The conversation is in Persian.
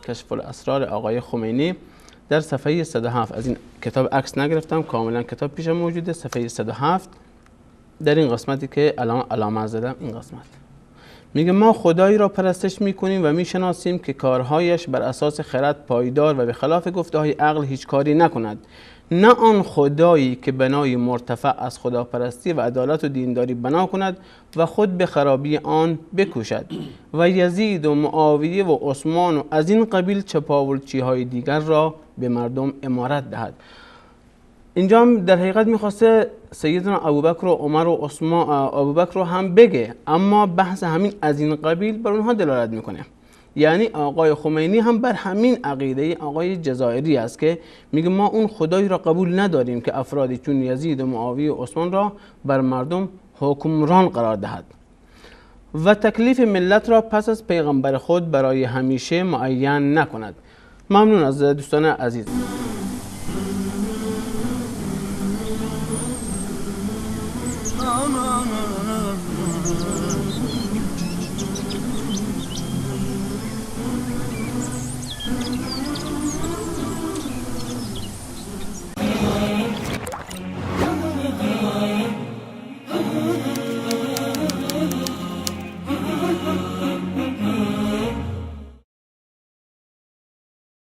کشف الاسرار آقای خمینی در صفحه 107. از این کتاب عکس نگرفتم، کاملا کتاب پیشم موجوده. صفحه 107 در این قسمتی که الان علامه زدم، این قسمت میگه ما خدایی را پرستش میکنیم و میشناسیم که کارهایش بر اساس خرد پایدار و به خلاف گفته های عقل هیچ کاری نکند، نه آن خدایی که بنای مرتفع از خداپرستی و عدالت و دینداری بنا کند و خود به خرابی آن بکوشد و یزید و معاویه و عثمان و از این قبیل چپاولچی های دیگر را به مردم امارت دهد. اینجا هم در حقیقت میخواسته سیدنا ابوبکر و عمر و عثمان ابوبکر رو هم بگه، اما بحث همین از این قبیل بر اونها دلالت میکنه. یعنی آقای خمینی هم بر همین عقیده آقای جزائری است که میگه ما اون خدایی را قبول نداریم که افرادی چون یزید و معاویه و عثمان را بر مردم حکمران قرار دهد و تکلیف ملت را پس از پیغمبر خود برای همیشه معین نکند. ممنون از دوستان عزیز.